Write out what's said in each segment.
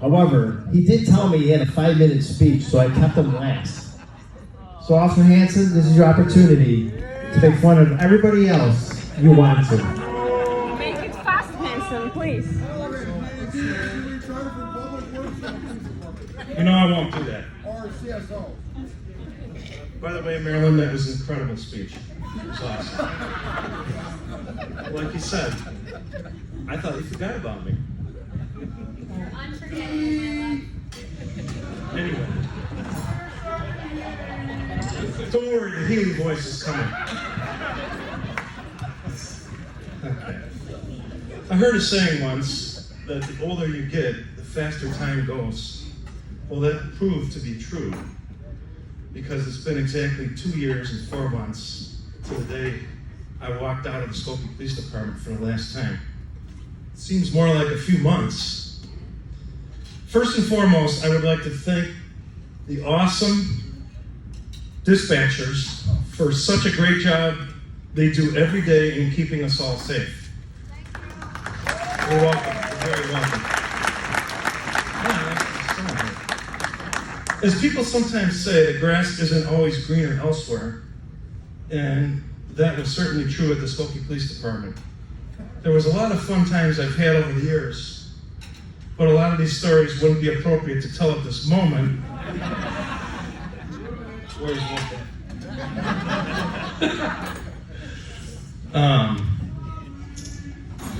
However, he did tell me he had a 5-minute speech, so I kept him last. So Officer Hanson, this is your opportunity to make fun of everybody else you want to. Make it fast, Hanson, please. You know I won't do that. By the way, Marilyn, that was an incredible speech. It was awesome. Like you said, I thought you forgot about me. Anyway. Don't worry, the healing voice is coming. Okay. I heard a saying once that the older you get, the faster time goes. Well, that proved to be true because it's been exactly 2 years and 4 months to the day I walked out of the Skokie Police Department for the last time. It seems more like a few months. First and foremost, I would like to thank the awesome dispatchers for such a great job they do every day in keeping us all safe. You're welcome. You're very welcome. As people sometimes say, the grass isn't always greener elsewhere, and that was certainly true at the Skokie Police Department. There was a lot of fun times I've had over the years, but a lot of these stories wouldn't be appropriate to tell at this moment. Where's Wolfgang?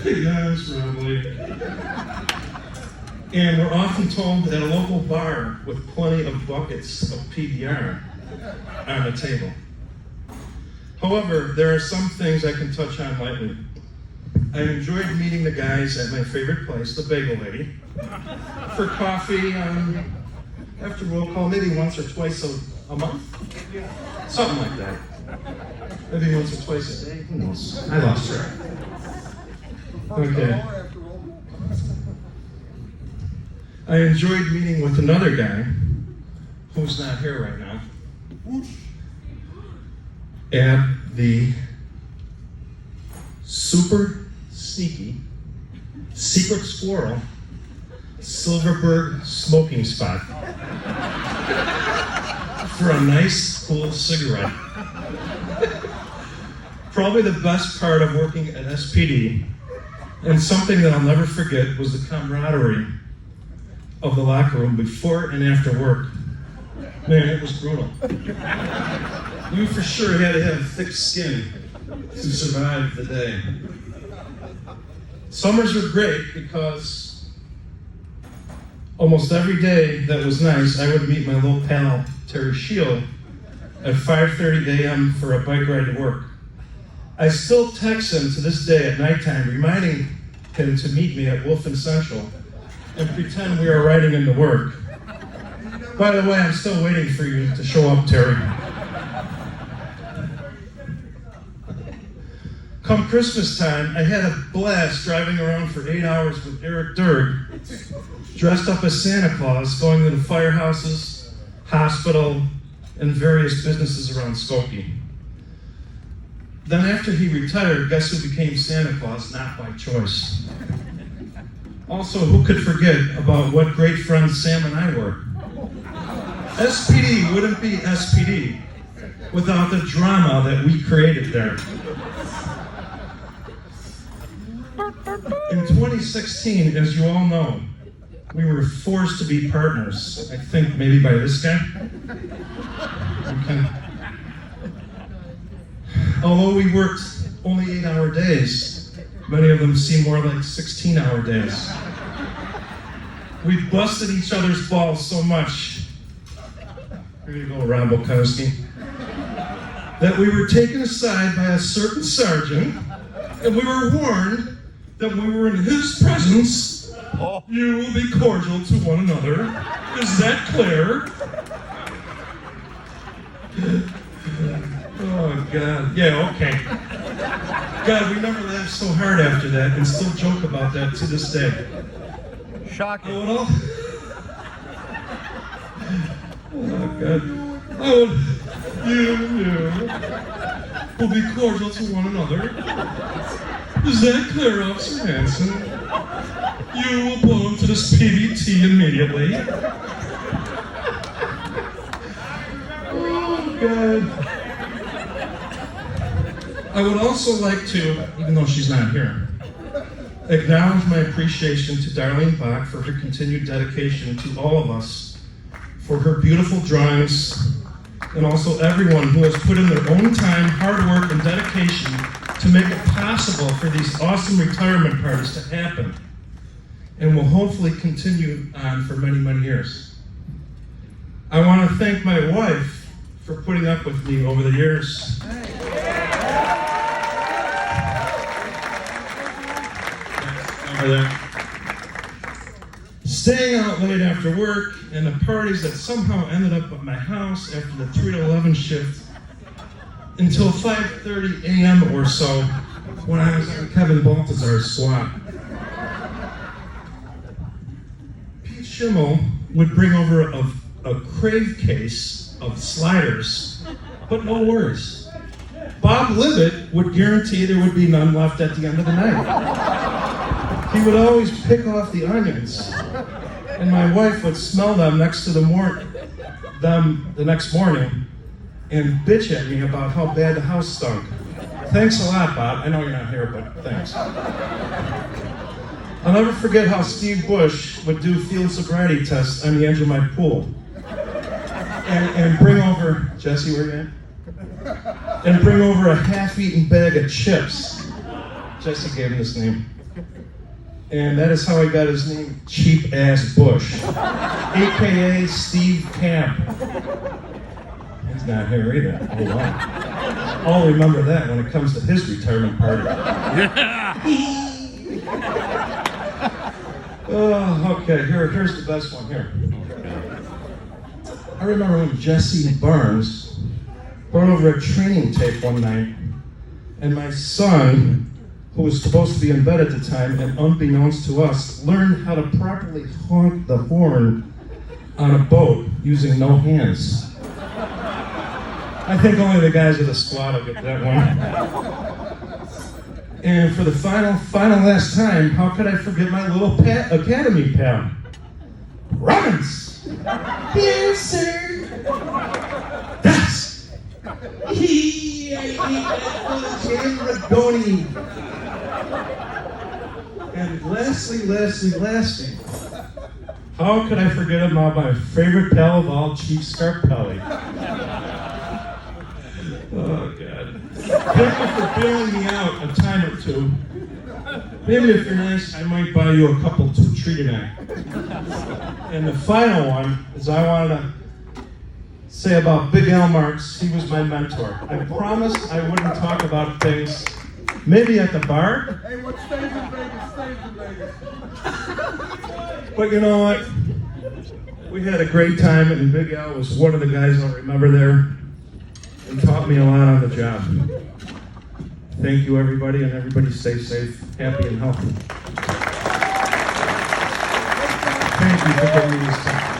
Hey guys, Robley. And we're often told at a local bar with plenty of buckets of PBR on the table. However, there are some things I can touch on lightly. I enjoyed meeting the guys at my favorite place, the Bagel Lady, for coffee after roll call, maybe once or twice a month? Something like that. Maybe once or twice a day, who knows? I lost track. Okay. I enjoyed meeting with another guy who's not here right now at the super sneaky Secret Squirrel Silverberg smoking spot for a nice, cool cigarette. Probably the best part of working at SPD, and something that I'll never forget, was the camaraderie of the locker room before and after work. Man, it was brutal. You for sure had to have thick skin to survive the day. Summers were great because almost every day that was nice, I would meet my little pal, Terry Shield, at 5:30 a.m. for a bike ride to work. I still text him to this day at nighttime, reminding him to meet me at Wolf and Central and pretend we are riding into work. By the way, I'm still waiting for you to show up, Terry. Come Christmas time, I had a blast driving around for 8 hours with Eric Durg, dressed up as Santa Claus, going to the firehouses, hospital, and various businesses around Skokie. Then after he retired, guess who became Santa Claus, not by choice? Also, who could forget about what great friends Sam and I were? SPD wouldn't be SPD without the drama that we created there. In 2016, as you all know, we were forced to be partners. I think maybe by this guy. Okay. Although we worked only 8-hour days, many of them seem more like 16-hour days. We busted each other's balls so much, here you go, Rob Bukowski, that we were taken aside by a certain sergeant, and we were warned that when we were in his presence, you will be cordial to one another. Is that clear? Oh, God. Yeah, okay. God, we never laughed so hard after that and still joke about that to this day. Shocking. Oh, God. Oh, you will be cordial to one another. Is that clear, Officer Hanson? You will belong to this PBT immediately. Oh, God. I would also like to, even though she's not here, acknowledge my appreciation to Darlene Bach for her continued dedication to all of us, for her beautiful drawings, and also everyone who has put in their own time, hard work, and dedication to make it possible for these awesome retirement parties to happen, and will hopefully continue on for many, many years. I want to thank my wife for putting up with me over the years. Staying out late after work, and the parties that somehow ended up at my house after the 3 to 11 shift until 5:30 a.m. or so when I was on Kevin Baltazar's SWAT. Pete Schimmel would bring over a crave case of sliders, but no worries. Bob Libet would guarantee there would be none left at the end of the night. He would always pick off the onions, and my wife would smell them the next morning and bitch at me about how bad the house stunk. Thanks a lot, Bob. I know you're not here, but thanks. I'll never forget how Steve Bush would do field sobriety tests on the edge of my pool. And bring over, Jesse, where you at? And bring over a half-eaten bag of chips. Jesse gave him this name. And that is how I got his name, Cheap Ass Bush, AKA Steve Camp. He's not here either. Hold on. I'll remember that when it comes to his retirement party. Oh, okay, here's the best one here. I remember when Jesse Barnes brought over a training tape one night, and my son, who was supposed to be in bed at the time, and unbeknownst to us, learned how to properly honk the horn on a boat using no hands. I think only the guys of the squad will get that one. And for the final last time, how could I forget my little academy pal? Robbins! Yes, sir! Das! Jim Radoni! And lastly, how could I forget about my favorite pal of all, Chief Scarpelli? Oh, God. Thank you for bailing me out a time or two. Maybe if you're nice, I might buy you a couple to treat tonight. And the final one is I wanted to say about Big Al Marks. He was my mentor. I promised I wouldn't talk about things, maybe at the bar. Hey, what stays in Vegas, stays in Vegas. But you know what? We had a great time, and Big Al was one of the guys I'll remember there and taught me a lot on the job. Thank you, everybody, and everybody stay safe, happy, and healthy. Thank you for giving me this time.